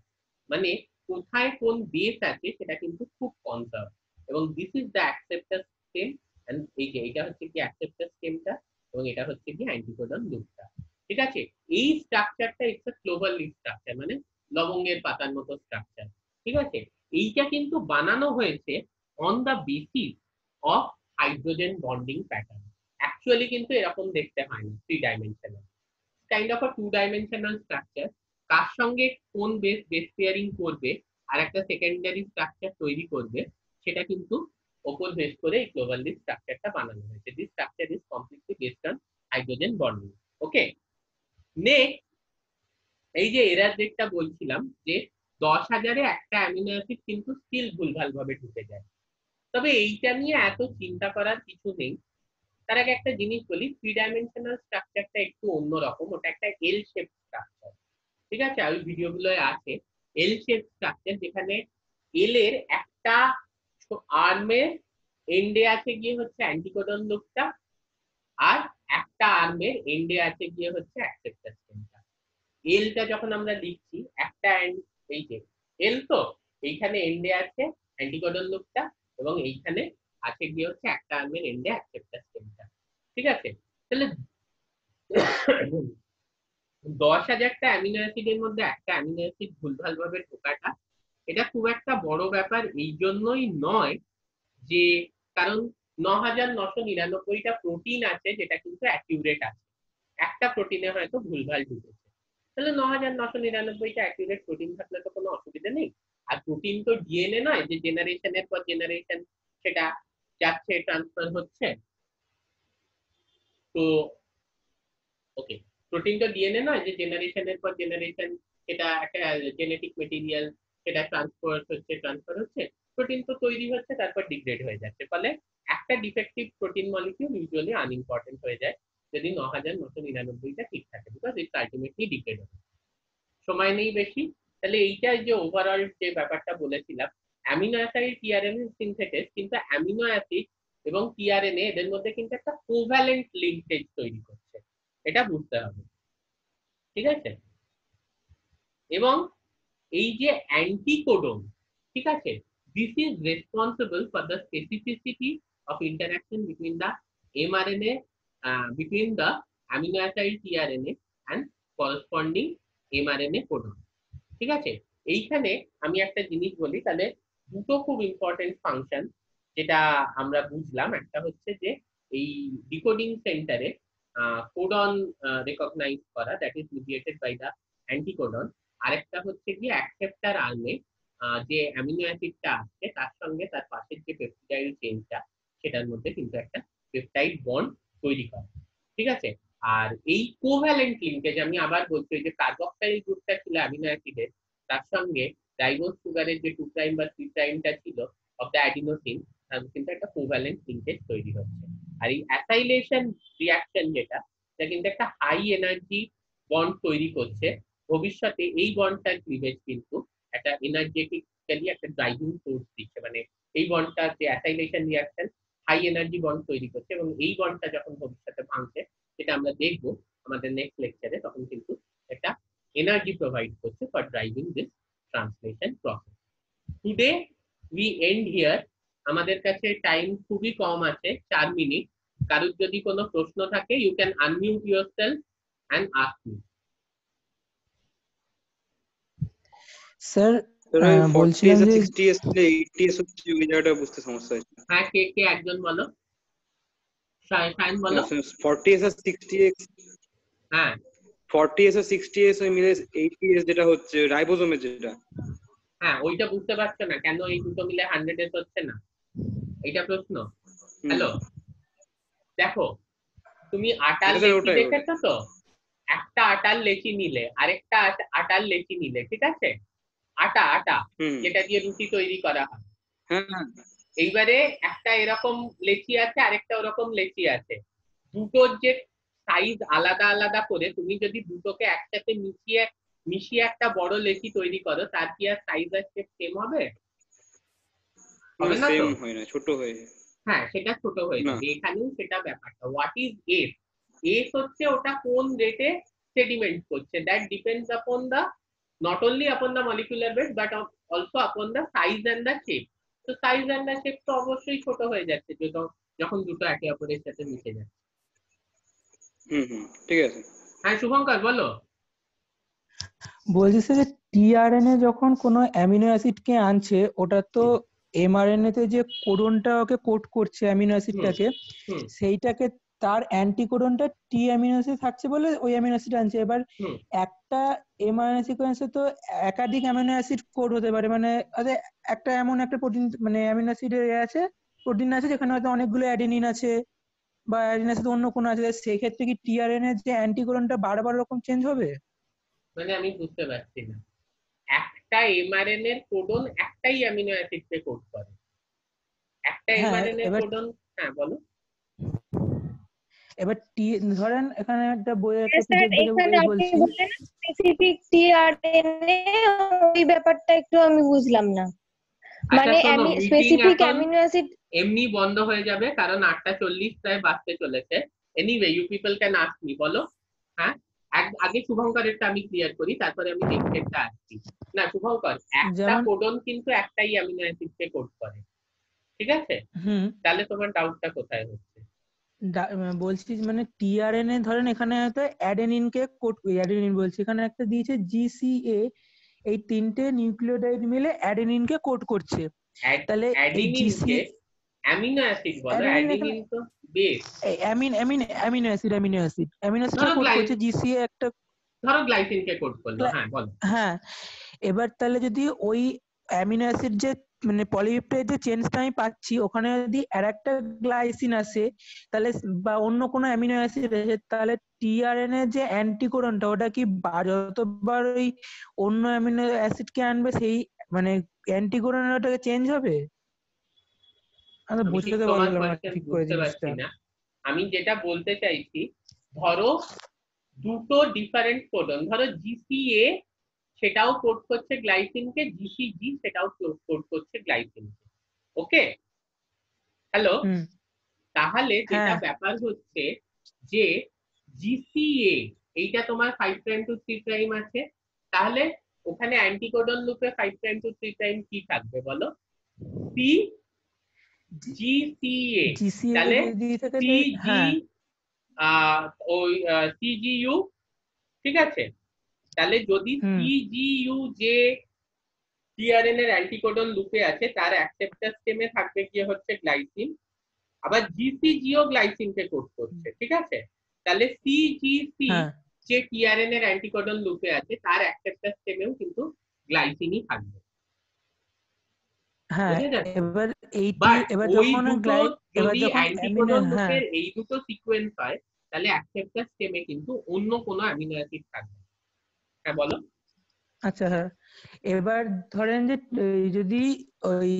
মানে কোথায় কোন বেস আছে সেটা কিন্তু খুব কনজার্ভ। এবং this is the acceptor stem, and এই যে এটা হচ্ছে কি অ্যাক্সেপ্টার স্টেমটা এবং এটা হচ্ছে কি অ্যান্টিকোডন লুপটা। ঠিক আছে, এই স্ট্রাকচারটা it's a clover leaf structure, মানে লবঙ্গের পাতার মতো স্ট্রাকচার। ঠিক আছে, এইটা কিন্তু বানানো হয়েছে on the basis of hydrogen bonding pattern. Actually কিন্তু এরকম দেখতে হয় না, 3 dimensional, kind of a 2 dimensional structure. কার সঙ্গে কোন বেস পেয়ারিং করবে আর একটা সেকেন্ডারি স্ট্রাকচার তৈরি করবে, সেটা কিন্তু ওপর বেস করে এই গ্লোবাল লিফ স্ট্রাকচারটা বানানো হয়েছে। This structure is completely based on hydrogen bonding. Okay, next, এই যে এরার রেটটা বলছিলাম যে 10,000-এ একটা অ্যামিনো অ্যাসিড কিন্তু স্টিল ভুলভাল ভাবে ঢুকে যায়। তবে এইটা নিয়ে এত চিন্তা করার কিছু নেই। তার আগে একটা জিনিস বলি, 3 ডাইমেনশনাল স্ট্রাকচারটা একটু অন্যরকম, ওটা একটা এল শেপ স্ট্রাকচার। ঠিক আছে, ওই ভিডিওগুলোয় আছে এল শেপ স্ট্রাকচার, যেখানে এল এর একটা আর্মের এন্ডে আছে গিয়ে হচ্ছে অ্যান্টিকোডন লুপটা, আর একটা আর্মের এন্ডে আছে গিয়ে হচ্ছে অ্যাক্সেপ্টার স্টেমটা। এলটা যখন আমরা লিখছি একটা এই যে এল, তো এইখানে এন্ডে আছে অ্যান্টিকোডন লুপটা এবং এইখানে আছে গিয়ে হচ্ছে একটা আর্মের এন্ডে অ্যাক্সেপ্টার স্টেমটা। ঠিক আছে, তাহলে 10,000টা অ্যামিনো অ্যাসিডের মধ্যে একটা অ্যামিনো অ্যাসিড ভুলভাল ভাবে ঢোকাটা এটা খুব একটা বড় ব্যাপার এই জন্যই নয় যে, কারণ 9,999টা প্রোটিন আছে যেটা কিন্তু অ্যাকিউরেট আছে, একটা প্রোটিনে হয়তো ভুলভাল ঢুকেছে। তাহলে 9,999টা অ্যাকিউরেট প্রোটিন থাকলে তো কোনো অসুবিধা নেই। আর প্রোটিন তো ডিএনএ নয় যে জেনারেশনের পর জেনারেশন সেটা যাচ্ছে, ট্রান্সফার হচ্ছে। তো ওকে, প্রোটিন তো ডিএনএ নয় যে জেনারেশনের পর জেনারেশন সেটা একটা জেনেটিক মেটেরিয়াল সেটা ট্রান্সফার হচ্ছে। প্রোটিন তো তৈরি হচ্ছে তারপর ডিগ্রেড হয়ে যাচ্ছে, ফলে একটা defective protein molecule usually unimportant হয়ে যায় যদি 9,999টা ঠিক থাকে, বিকজ ইটস আলটিমেটলি ডিগ্রেড হবে। সময় নেই বেশি, তাহলে এইটা যে ওভারঅল যে ব্যাপারটা বলেছিলাম, অ্যামিনো অ্যাসিড টিআরএনএ সিনথেসিস, কিন্তু অ্যামিনো অ্যাসিড এবং টিআরএনএ এদের মধ্যে কিন্তু একটা কোভ্যালেন্ট লিঙ্কেজ তৈরি করছে, এটা বুঝতে হবে। ঠিক আছে, এবং এই যে অ্যান্টিকোডন, ঠিক আছে, this is responsible for the specificity of interaction between the mRNA, between the amino acid tRNA and corresponding mRNA codon. ঠিক আছে, এইখানে আমি একটা জিনিস বলি, তাহলে দুটো খুব ইম্পর্টেন্ট ফাংশন যেটা আমরা বুঝলাম, একটা হচ্ছে যে এই ডিকোডিং সেন্টারে কোডন রেকগনাইজ করা, that is mediated by the anticodon. আরেকটা হচ্ছে কি অ্যাকসেপ্টার আর্মে যে অ্যামিনো অ্যাসিডটা আসছে তার সঙ্গে তার পাশের যে পেপটিডাইল চেইনটা সেটার মধ্যে কিন্তু একটা পেপটাইড বন্ড তৈরি করে। ঠিক আছে, আর এই কোভ্যালেন্ট লিঙ্কেজ আমি আবার বলছি, যে কার্বক্সাইল গ্রুপটা ছিল অ্যামিনো অ্যাসিডের, তার সঙ্গে রাইবোজ সুগারের যে 2 প্রাইম বা 3 প্রাইমটা ছিল অফ দ্য অ্যাডিনোসিন, তার কিন্তু একটা কোভ্যালেন্ট লিঙ্কেজ তৈরি হচ্ছে। আর এই অ্যাসাইলেশন রিঅ্যাকশন যেটা কিন্তু একটা হাই এনার্জি বন্ড তৈরি করছে, ভবিষ্যতে এই বন্ডটার ক্লিভেজ কিন্তু একটা এনার্জেটিক্যালি একটা ড্রাইভিং ফোর্স দিচ্ছে, মানে এই বন্ডটা যে acylation reaction high energy bond তৈরি করছে, এবং এই বন্ডটা যখন ভবিষ্যতে ভাঙছে যেটা আমরা দেখবো আমাদের নেক্সট লেকচারে, তখন কিন্তু একটা এনার্জি প্রোভাইড করছে for driving this translation process. Today we and here, আমাদের কাছে টাইম খুবই কম আছে, 4 মিনিট। কারোর যদি কোনো প্রশ্ন থাকে, you can unmute yourself and ask me. Sir বলছিলাম যে 40s বুঝতে সমস্যা হচ্ছে। হ্যাঁ, কে কে একজন বলো, সায়ন বলো। 40s আর 60s, হ্যাঁ 40s আর 60s ওই মিলে 80s যেটা হচ্ছে রাইবোজোমের যেটা। হ্যাঁ, ওইটা বুঝতে পারছো না কেন এই দুটো মিলে 100s হচ্ছে না, এইটা প্রশ্ন। হ্যালো, দেখো তুমি আটার লেখি দেখেছো তো, একটা আটার লেচি নিলে আরেকটা আটার লেচি নিলে, ঠিক আছে, আটা আটা যেটা দিয়ে রুটি তৈরি করা হয়, এইবারে একটা এরকম লেচি আছে আরেকটা ওরকম লেচি আছে, দুটোর যে সাইজ আলাদা আলাদা করে তুমি যদি দুটোকে একসাথে মিশিয়ে একটা বড় লেচি তৈরি করো, তার কি আর সাইজ আর শেপ সেম হবে? হবে না তো, হয় না, ছোট হয়ে যায়। হ্যাঁ সেটা ছোট হয়ে যাবে। এখানেও সেটা ব্যাপারটা, হোয়াট ইজ এস, এস হচ্ছে ওটা কোন রেটে সেডিমেন্ট করছে, that depends upon the not only upon the molecular weight but also upon the size and the shape. তো সাইজ এন্ড দ্য শেপ তো অবশ্যই ছোট হয়ে যাচ্ছে যখন দুটো একে অপরের সাথে মিশে যাচ্ছে। ঠিক আছে। হ্যাঁ শুভঙ্কর বলো। বলছি স্যার, টিআরএনএ যখন কোনো অ্যামিনো অ্যাসিড কে আনছে, ওটা তো এমআরএনএ তে যে কোডনটা ওকে কোড করছে অ্যামিনো অ্যাসিডটাকে, সেইটাকে তার অ্যান্টিকোডনটা টি অ্যামিনো অ্যাসিড থাকছে বলে ওই অ্যামিনো অ্যাসিড আনছে। এবার একটা এমআরএনএ সিকোয়েন্সে তো একাধিক অ্যামিনো অ্যাসিড কোড হতে পারে, মানে একটা এমন একটা প্রোটিন মানে অ্যামিনো অ্যাসিড আছে, প্রোটিন আছে যেখানে হয়তো অনেকগুলো অ্যাডেনিন আছে বা অ্যাডেনিন আছে অন্য কোনো আছে, সেই ক্ষেত্রে কি টিআরএনএ যে অ্যান্টিকোডনটা বারবার এরকম চেঞ্জ হবে? মানে আমি বুঝতে পারছি না, একটা এমআরএনএ এর কোডন একটাই অ্যামিনো অ্যাসিড কে কোড করে, একটা এমআরএনএ এর কোডন, হ্যাঁ বলো। এবার ধরেন এখানে একটা বইয়ে একটা স্যার পিডিএফ দেখে এখানে আপনি বলছি, বললেন স্পেসিফিক টিআরএনএ, ওই ব্যাপারটা একটু আমি বুঝলাম না। মানে স্পেসিফিক অ্যামিনো অ্যাসিড এমনি বন্ধ হয়ে যাবে কারণ 8:40 প্রায় বাজতে চলেছে। Anyway you people can ask me, বলো। হ্যাঁ আগে শুভঙ্করেরটা আমি ক্লিয়ার করি, তারপরে আমি নেক্সটটা আসছি। না শুভঙ্কর, একটা কোডন কিন্তু একটাই অ্যামিনো অ্যাসিড কে কোড করে, ঠিক আছে? তাহলে তোমার ডাউটটা কোথায় হচ্ছে? বলছি মানে টিআরএনএ ধরেন এখানে হয়তো অ্যাডেনিন কে কোড, অ্যাডেনিন বলছি, এখানে একটা দিয়েছে জিসিএ, এই তিনটে নিউক্লিওটাইড মিলে অ্যাডেনিন কে কোড করছে। তাহলে এই জিসি অ্যামিনো অ্যাসিড বলো, অ্যাডেনিন তো বেস, অ্যামিনো অ্যাসিড কোড করছে, জিসিএ একটা ধরো গ্লাইসিন কে কোড করলো, হ্যাঁ বলো। হ্যাঁ, এবার তাহলে যদি ওই অ্যামিনো অ্যাসিড যে মানে পলিপেপটাইড যে চেঞ্জটা আমি পাচ্ছি, ওখানে যদি আরেকটা গ্লাইসিন আসে তাহলে বা অন্য কোনো অ্যামিনো অ্যাসিড আসে, তাহলে টিআরএনএ যে অ্যান্টিকোডনটা ওটা কি যতবার ওই অন্য অ্যামিনো অ্যাসিড কে আনবে সেই মানে অ্যান্টিকোডন ওটাকে চেঞ্জ হবে? আমি বুঝতে পারলাম না ঠিক করে জিনিসটা। আমি যেটা বলতে চাইছি, ধরো দুটো ডিফারেন্ট কোডন, ধরো জিসিএ সেটাও কোড করছে গ্লাইসিনকে, জিসিজি সেটাও কোড করছে গ্লাইসিনকে, ওকে? হ্যালো, তাহলে যেটা ব্যাপার হচ্ছে যে জিসিএ এইটা তোমার 5 প্রাইম টু 3 প্রাইম আছে, তাহলে ওখানে অ্যান্টিকোডন লুপে 5 প্রাইম টু 3 প্রাইম কি থাকবে বলো? সি জিসিএ, তাহলে সিজি ওই সিজিইউ, ঠিক আছে? তাহলে যদি সিজিইউ যে টিআরএনএ এর অ্যান্টিকোডন লুপে আছে তার অ্যাকসেপ্টর স্টেমে থাকবে কি হচ্ছে গ্লাইসিন, আবার জিসিজিও গ্লাইসিনকে কোড করছে, ঠিক আছে? তাহলে সিজিসি যে টিআরএনএ এর অ্যান্টিকোডন লুপে আছে তার অ্যাকসেপ্টর স্টেমেও কিন্তু গ্লাইসিনই থাকবে। হ্যাঁ, এবার যখন যদি অ্যান্টিকোডন লুপের এই দুটো সিকোয়েন্স হয় তাহলে অ্যাকসেপ্টর স্টেমে কিন্তু অন্য কোনো অ্যামিনো অ্যাসিড থাকবে। হ্যাঁ বলো। আচ্ছা, হ্যাঁ, এবার ধরেন যে যদি ওই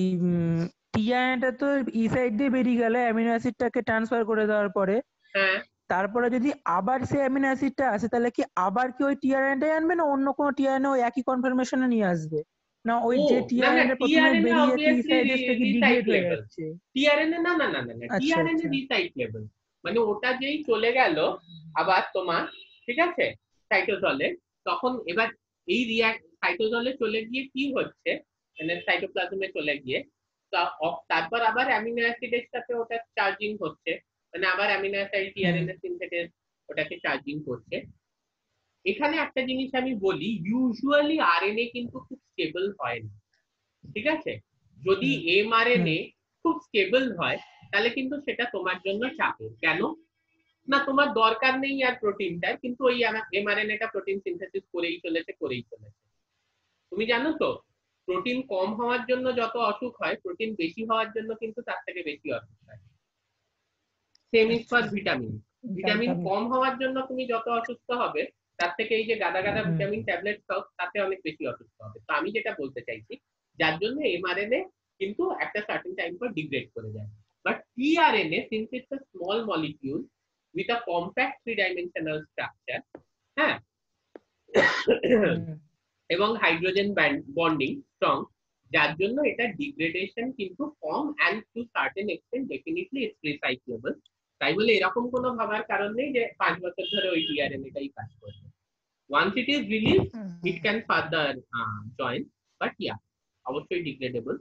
টিআরএনএটা তো ই সাইড দিয়ে বেরিয়ে গেল অ্যামিনো অ্যাসিডটাকে ট্রান্সফার করে দেওয়ার পরে, তারপরে যদি আবার সেই অ্যামিনো অ্যাসিডটা আসে, তাহলে কি আবার কি ওই টিআরএনএটাই আনবে না অন্য কোনো টিআরএনএ ওই একই কনফার্মেশনে নিয়ে আসবে? না ওই যে টিআরএনএ প্রথমে বেরিয়েছে ই সাইডে থেকে ডিগ্রেড হয়ে যাচ্ছে টিআরএনএ? না না না না না, টিআরএনএ রিসাইক্লেবল, মানে ওটা যেই চলে গেল আবার তোমার, ঠিক আছে, সাইটোজলে, তখন এবার এই সাইটোজলে চলে গিয়ে কি হচ্ছে, মানে সাইটোপ্লাজমে চলে গিয়ে তারপর আবার অ্যামিনো অ্যাসিডের সাথে ওটা চার্জিং হচ্ছে, মানে আবার অ্যামিনো অ্যাসিড টিআরএনএ সিনথেসিস ওটাকে চার্জিং করছে। এখানে একটা জিনিস আমি বলি, ইউজুয়ালি আরএনএ কিন্তু খুব স্টেবল হয় না, ঠিক আছে? যদি এমআরএনএ খুব স্টেবল হয় তাহলে কিন্তু সেটা তোমার জন্য চাপের। কেন না, তোমার দরকার নেই আর প্রোটিনটার, কিন্তু ওই এমআরএনএটা প্রোটিন সিনথেসিস করেই চলেছে। তুমি জানো তো প্রোটিন কম হওয়ার জন্য যত অসুখ হয়, প্রোটিন বেশি হওয়ার জন্য কিন্তু তার থেকে বেশি অসুখ হয়। Same is for vitamin, vitamin কম হওয়ার জন্য তুমি যত অসুস্থ হবে, তার থেকে এই যে গাদা গাদা ভিটামিন ট্যাবলেট খাও তাতে অনেক বেশি অসুস্থ হবে। তো আমি যেটা বলতে চাইছি, যার জন্য এমআরএনএ কিন্তু একটা সার্টেন টাইম পর ডিগ্রেড করে যায়। But tRNA since it's a small molecule with a compact 3-dimensional structure, হ্যাঁ, এবং হাইড্রোজেন বন্ডিং স্ট্রং, যার জন্য এটা ডিগ্রেডেশন কিন্তু কম and to certain extent definitely it's recyclable. তাই বলে এরকম কোনো ভাবার কারণ নেই যে 5 বছর ধরে ওই টিআরএনএটাই কাজ করবে। Once it is released, it can further join, but yeah, অবশ্যই ডিগ্রেডেবল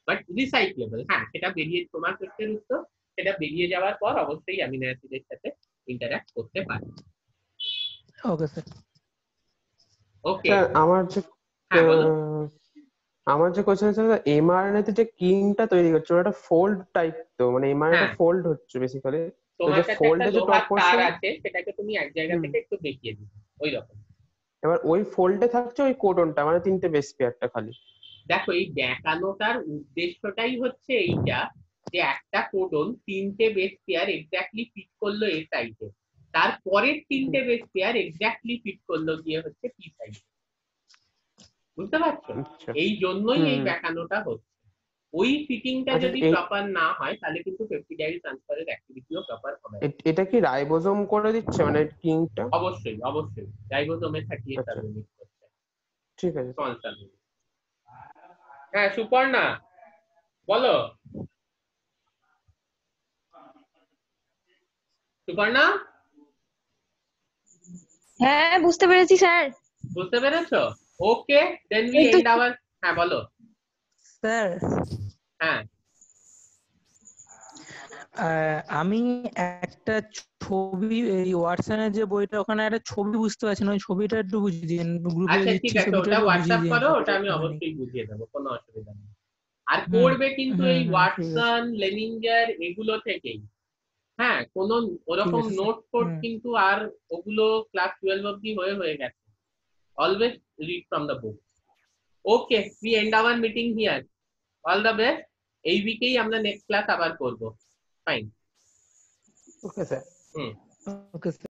বাট রিসাইক্লেবল। হ্যাঁ, সেটা বেরিয়ে, তোমার প্রশ্নের উত্তর, সেটা বেরিয়ে যাওয়ার পর অবশ্যই অ্যামিনো অ্যাসিডের সাথে ইন্টারঅ্যাক্ট করতে পারে। ওকে স্যার। ওকে, আমার যে কোশ্চেন ছিল, এমআরএনএ তে যে কিংটা তৈরি করছে ওটা ফোল্ড টাইপ, তো মানে এমআরএনএ টা ফোল্ড হচ্ছে বেসিক্যালি। তোমার কাছে একটা লোহার তার আছে, সেটাকে তুমি এক জায়গা থেকে একটু দেখিয়ে দিবে ওই রকম। এবার ওই ফোল্ডে থাকছে ওই কোডনটা, মানে 3টে বেস পেয়ারটা খালি। দেখো, এই দেখানোটার উদ্দেশ্যটাই হচ্ছে এইটা, যে একটা কোডন 3টে বেস পেয়ার এক্স্যাক্টলি ফিট করলো এ সাইডে, তারপরের 3টে বেস পেয়ার এক্স্যাক্টলি ফিট করলো গিয়ে হচ্ছে পি সাইডে। বুঝতে পারছো? এই জন্যই এই দেখানোটা হচ্ছে। ওই ফিটিংটা যদি প্রপার না হয় তাহলে কিন্তু পেপটিডাইল ট্রান্সফারের অ্যাক্টিভিটিও প্রপার হবে। এটা কি রাইবোজোম করে দিচ্ছে মানে কিংটা? অবশ্যই অবশ্যই রাইবোজোমে 38 সাবইউনিট করছে। ঠিক আছে। হ্যাঁ, সুপর্ণা বলো। সুপর্ণা? হ্যাঁ, বুঝতে পেরেছি স্যার। বুঝতে পেরেছো? ওকে, দেন উই এন্ড আওয়ার। হ্যাঁ বলো স্যার। হ্যাঁ, আমি একটা ছবি, এই হোয়াটসঅ্যাপের যে বইটা, ওখানে একটা ছবি বুঝতে পারছি না, ওই ছবিটা একটু বুঝিয়ে দিন গ্রুপে। আচ্ছা ঠিক আছে, ওটা হোয়াটসঅ্যাপ করো, ওটা আমি অবশ্যই বুঝিয়ে দেবো, কোনো অসুবিধা নেই। আর করবে কিন্তু এই ওয়াটসন, লেনিঞ্জার এগুলো থেকেই। হ্যাঁ, কোনো ওরকম নোট কোড কিন্তু আর ওগুলো ক্লাস 12 অবধি হয়ে গেছে। Always read from the book. Okay, we end our meeting here. All the best. এই উইকেই আমরা নেক্সট ক্লাস আবার করব। Fine. Okay sir. Okay sir.